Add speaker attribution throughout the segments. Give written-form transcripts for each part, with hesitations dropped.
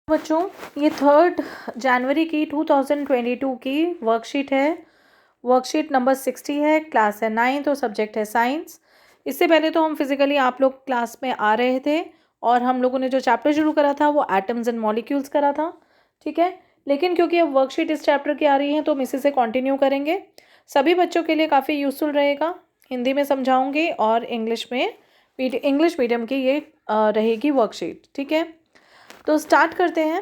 Speaker 1: बच्चों, ये 3 जनवरी की 2022 की वर्कशीट है। वर्कशीट नंबर 60 है, क्लास है 9th और सब्जेक्ट है साइंस। इससे पहले तो हम फिजिकली आप लोग क्लास में आ रहे थे और हम लोगों ने जो चैप्टर शुरू करा था वो एटम्स एंड मॉलिक्यूल्स करा था, ठीक है। लेकिन क्योंकि अब वर्कशीट इस चैप्टर की आ रही है तो हम इसी से कंटिन्यू करेंगे। सभी बच्चों के लिए काफ़ी यूज़फुल रहेगा। हिंदी में समझाऊंगी और इंग्लिश मीडियम की ये रहेगी वर्कशीट, ठीक है। तो स्टार्ट करते हैं।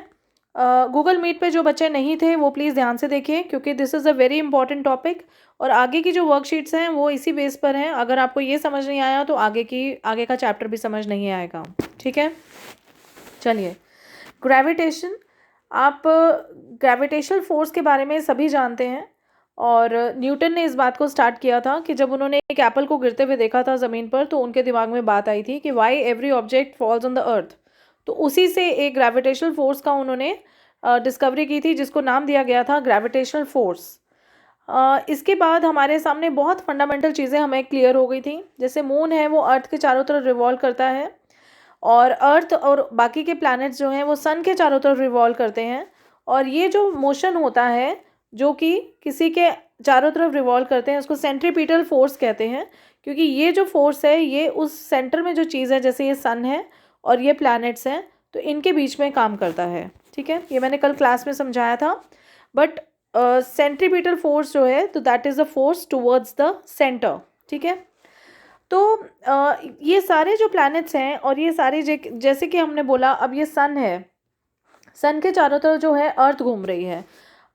Speaker 1: गूगल मीट पे जो बच्चे नहीं थे वो प्लीज़ ध्यान से देखिए, क्योंकि this is a very important topic और आगे की जो वर्कशीट्स हैं वो इसी बेस पर हैं। अगर आपको ये समझ नहीं आया तो आगे का चैप्टर भी समझ नहीं आएगा, ठीक है। चलिए, ग्रेविटेशन। आप ग्रेविटेशनल फोर्स के बारे में सभी जानते हैं और न्यूटन ने इस बात को स्टार्ट किया था कि जब उन्होंने एक एप्पल को गिरते हुए देखा था ज़मीन पर तो उनके दिमाग में बात आई थी कि why every object falls on the earth. तो उसी से एक ग्रेविटेशनल फोर्स का उन्होंने डिस्कवरी की थी, जिसको नाम दिया गया था ग्रेविटेशनल फोर्स। इसके बाद हमारे सामने बहुत फंडामेंटल चीज़ें हमें क्लियर हो गई थी। जैसे मून है वो अर्थ के चारों तरफ रिवॉल्व करता है और अर्थ और बाकी के प्लैनेट्स जो हैं वो सन के चारों तरफ रिवॉल्व करते हैं। और ये जो मोशन होता है जो कि किसी के चारों तरफ रिवॉल्व करते हैं उसको सेंट्रीपिटल फोर्स कहते हैं, क्योंकि ये जो फोर्स है ये उस सेंटर में जो चीज़ है, जैसे ये सन है और ये प्लैनेट्स हैं, तो इनके बीच में काम करता है, ठीक है। ये मैंने कल क्लास में समझाया था। बट सेंट्रीपिटल फोर्स जो है तो that is a force towards the centre, ठीक है। तो ये सारे जो प्लैनेट्स हैं और ये सारे जैसे कि हमने बोला, अब ये सन है, सन के चारों तरफ जो है अर्थ घूम रही है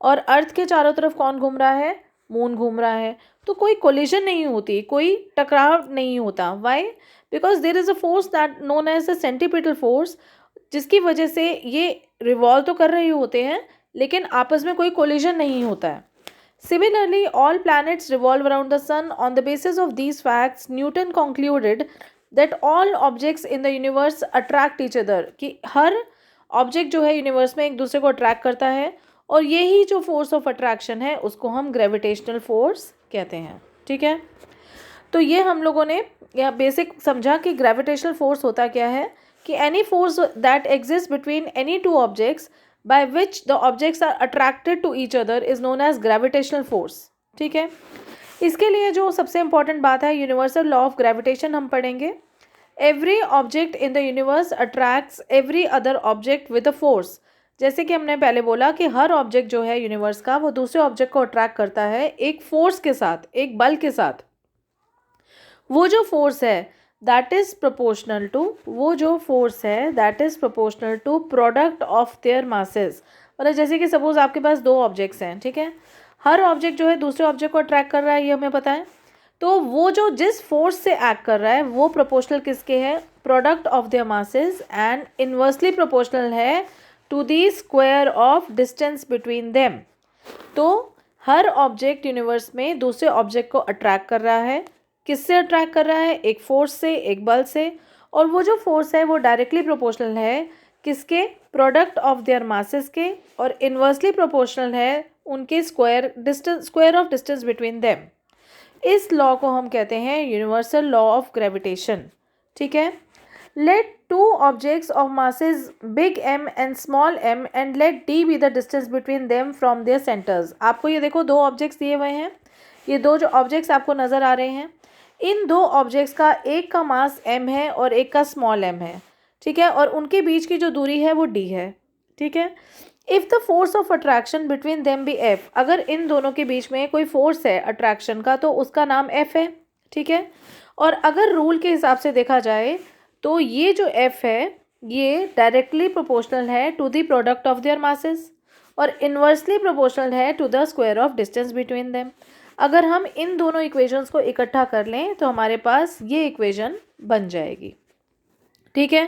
Speaker 1: और अर्थ के चारों तरफ कौन घूम रहा है? मून घूम रहा है। तो कोई कोलिजन नहीं होती, कोई टकराव नहीं होता। Why? Because there is a force that known as the centripetal force, जिसकी वजह से ये रिवॉल्व तो कर रहे होते हैं लेकिन आपस में कोई कोलिजन नहीं होता है। Similarly, all planets revolve around the sun. On the basis of these facts, Newton concluded that all objects in the universe attract each other. कि हर ऑब्जेक्ट जो है यूनिवर्स में एक दूसरे को अट्रैक्ट करता है और यही जो फोर्स ऑफ अट्रैक्शन है उसको हम ग्रेविटेशनल फोर्स कहते हैं, ठीक है। तो ये हम लोगों ने यह बेसिक समझा कि ग्रेविटेशनल फोर्स होता क्या है, कि any force that exist between any two objects by which the objects are attracted to each other is known as gravitational force, ठीक है। इसके लिए जो सबसे इंपॉर्टेंट बात है, यूनिवर्सल लॉ ऑफ ग्रेविटेशन हम पढ़ेंगे। Every object in the universe attracts every other object with a force. जैसे कि हमने पहले बोला कि हर ऑब्जेक्ट जो है यूनिवर्स का वो दूसरे ऑब्जेक्ट को अट्रैक्ट करता है एक फोर्स के साथ, एक बल के साथ। वो जो फोर्स है दैट इज़ प्रोपोर्शनल टू, वो जो फोर्स है that is proportional to product of their masses. मतलब जैसे कि सपोज आपके पास दो ऑब्जेक्ट्स हैं, ठीक है। हर ऑब्जेक्ट जो है दूसरे ऑब्जेक्ट को अट्रैक्ट कर रहा है, ये हमें पता है। तो वो जो जिस फोर्स से एक्ट कर रहा है वो प्रोपोर्शनल किसके है? Product of their masses, and inversely proportional है to the square of distance between them. तो हर ऑब्जेक्ट यूनिवर्स में दूसरे ऑब्जेक्ट को अट्रैक्ट कर रहा है। किससे अट्रैक्ट कर रहा है? एक फोर्स से, एक बल से। और वो जो फोर्स है वो डायरेक्टली प्रोपोर्शनल है किसके? प्रोडक्ट ऑफ देयर मासेस के, और इन्वर्सली प्रोपोर्शनल है उनके square of distance between them. इस लॉ को हम कहते हैं यूनिवर्सल लॉ ऑफ ग्रेविटेशन, ठीक है। Let two objects of masses big M and small m and let d be the distance between them from their centres. आपको ये देखो, दो ऑब्जेक्ट्स दिए हुए हैं। ये दो जो ऑब्जेक्ट्स आपको नज़र आ रहे हैं, इन दो ऑब्जेक्ट्स का एक का मास m है और एक का स्मॉल m है, ठीक है। और उनके बीच की जो दूरी है वो d है, ठीक है। If the force of attraction between them be f, अगर इन दोनों के बीच में कोई फोर्स है अट्रैक्शन का तो उसका नाम f है, ठीक है। और अगर रूल के हिसाब से देखा जाए तो ये जो f है ये डायरेक्टली प्रोपोर्शनल है to the product of their masses और इन्वर्सली प्रोपोर्शनल है to the square of distance between them. अगर हम इन दोनों इक्वेशंस को इकट्ठा कर लें तो हमारे पास ये इक्वेशन बन जाएगी, ठीक है।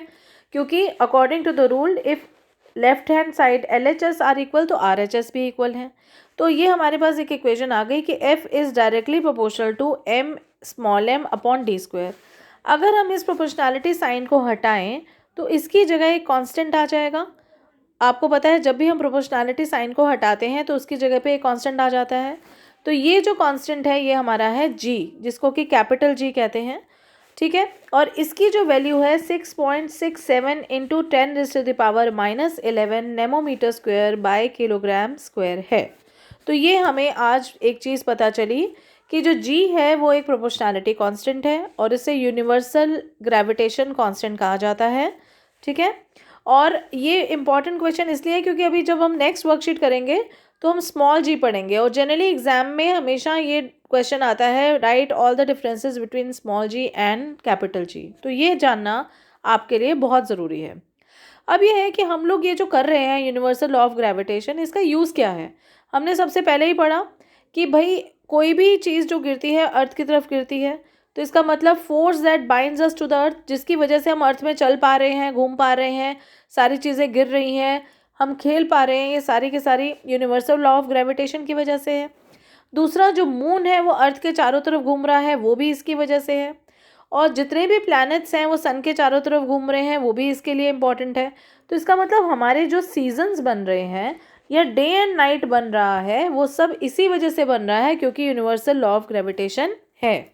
Speaker 1: क्योंकि according to the rule if left hand side LHS are equal तो RHS भी इक्वल है। तो ये हमारे पास एक इक्वेशन आ गई कि F is directly proportional to m small m upon d square. अगर हम इस प्रोपोर्शनैलिटी साइन को हटाएं तो इसकी जगह एक कांस्टेंट आ जाएगा। आपको पता है जब भी हम प्रोपोर्शनैलिटी साइन को हटाते हैं तो उसकी जगह पे एक कांस्टेंट आ जाता है। तो ये जो कांस्टेंट है ये हमारा है g, जिसको कि कैपिटल G कहते हैं। ठीक है। और इसकी जो वैल्यू है 6.67 इंटू 10⁻⁻11 नेमोमीटर स्क्वायर बाय किलोग्राम स्क्वायर है। तो ये हमें आज एक चीज़ पता चली कि जो जी है वो एक प्रोपोर्शनैलिटी कांस्टेंट है और इसे यूनिवर्सल ग्रेविटेशन कांस्टेंट कहा जाता है। ठीक है। और ये इंपॉर्टेंट क्वेश्चन इसलिए है क्योंकि अभी जब हम नेक्स्ट वर्कशीट करेंगे तो हम स्मॉल जी पढ़ेंगे और जनरली एग्जाम में हमेशा ये क्वेश्चन आता है, write all the differences between small G and capital G. तो ये जानना आपके लिए बहुत ज़रूरी है। अब ये है कि हम लोग ये जो कर रहे हैं यूनिवर्सल लॉ ऑफ ग्रेविटेशन, इसका यूज़ क्या है। हमने सबसे पहले ही पढ़ा कि भाई कोई भी चीज़ जो गिरती है अर्थ की तरफ गिरती है, तो इसका मतलब force that binds us to the earth, जिसकी वजह से हम अर्थ में चल पा रहे हैं, घूम पा रहे हैं, सारी चीज़ें गिर रही हैं, हम खेल पा रहे हैं, ये सारी की सारी यूनिवर्सल लॉ ऑफ ग्रेविटेशन की वजह से है। दूसरा, जो मून है वो अर्थ के चारों तरफ घूम रहा है, वो भी इसकी वजह से है। और जितने भी प्लैनेट्स हैं वो सन के चारों तरफ घूम रहे हैं, वो भी इसके लिए इम्पॉर्टेंट है। तो इसका मतलब हमारे जो सीजन्स बन रहे हैं या डे एंड नाइट बन रहा है, वो सब इसी वजह से बन रहा है क्योंकि यूनिवर्सल लॉ ऑफ ग्रेविटेशन है।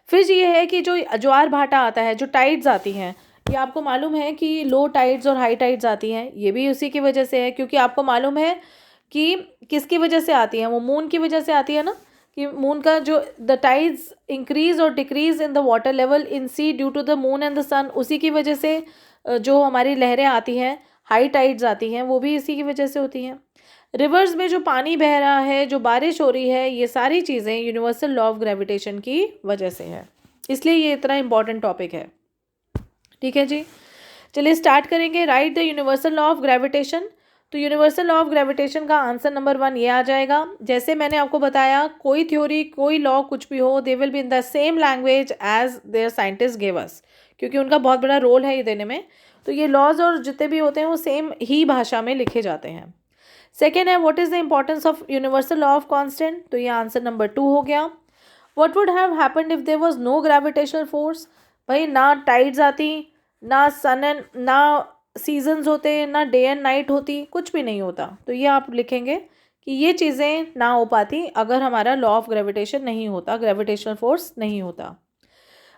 Speaker 1: फिर ये है कि जो ज्वार भाटा आता है, जो टाइड्स आती हैं, ये आपको मालूम है कि लो टाइड्स और हाई टाइड्स आती हैं, ये भी उसी की वजह से है। क्योंकि आपको मालूम है कि किसकी वजह से आती हैं, वो मून की वजह से आती है ना, कि मून का जो द टाइड्स इंक्रीज और decrease in the water level in sea due to the moon and the sun, उसी की वजह से जो हमारी लहरें आती हैं, हाई टाइड्स आती हैं, वो भी इसी की वजह से होती हैं। रिवर्स में जो पानी बह रहा है, जो बारिश हो रही है, ये सारी चीज़ें यूनिवर्सल लॉ ऑफ ग्रेविटेशन की वजह से है, इसलिए ये इतना इंपॉर्टेंट टॉपिक है। ठीक है जी, चलिए स्टार्ट करेंगे। Right the universal law of gravitation. तो यूनिवर्सल लॉ ऑफ ग्रेविटेशन का आंसर नंबर 1 ये आ जाएगा। जैसे मैंने आपको बताया, कोई थ्योरी, कोई लॉ, कुछ भी हो, they will be in the same language as their scientist give us, क्योंकि उनका बहुत बड़ा रोल है ये देने में। तो ये लॉज और जितने भी होते हैं वो सेम ही भाषा में लिखे जाते हैं। सेकेंड है, what is the importance of universal law of constant. तो ये आंसर नंबर 2 हो गया। What would have happened if there was no gravitational force. भाई ना टाइड्स आती, ना सन एंड ना सीजन्स होते, ना डे एंड नाइट होती, कुछ भी नहीं होता। तो ये आप लिखेंगे कि ये चीज़ें ना हो पाती अगर हमारा लॉ ऑफ ग्रेविटेशन नहीं होता, ग्रेविटेशनल फोर्स नहीं होता।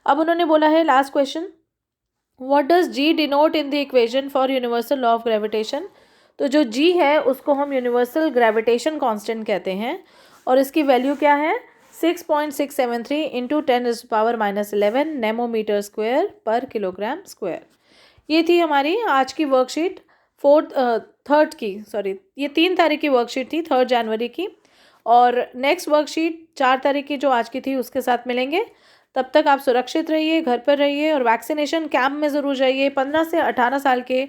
Speaker 1: अब उन्होंने बोला है last question, what does G denote in the equation for universal law of gravitation. तो जो जी है उसको हम यूनिवर्सल ग्रेविटेशन कांस्टेंट कहते हैं और इसकी वैल्यू क्या है, 6.673 इंटू 10⁻⁻11 नेमोमीटर स्क्वायर पर किलोग्राम स्क्वायर। ये थी हमारी आज की वर्कशीट ये 3 तारीख की वर्कशीट थी, 3 जनवरी की। और नेक्स्ट वर्कशीट 4 तारीख की जो आज की थी उसके साथ मिलेंगे। तब तक आप सुरक्षित रहिए, घर पर रहिए और वैक्सीनेशन कैंप में ज़रूर जाइए। 15 से 18 साल के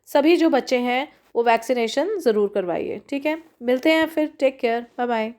Speaker 1: सभी जो बच्चे हैं वो वैक्सीनेशन ज़रूर करवाइए। ठीक है, मिलते हैं फिर, टेक केयर, बाय बाय।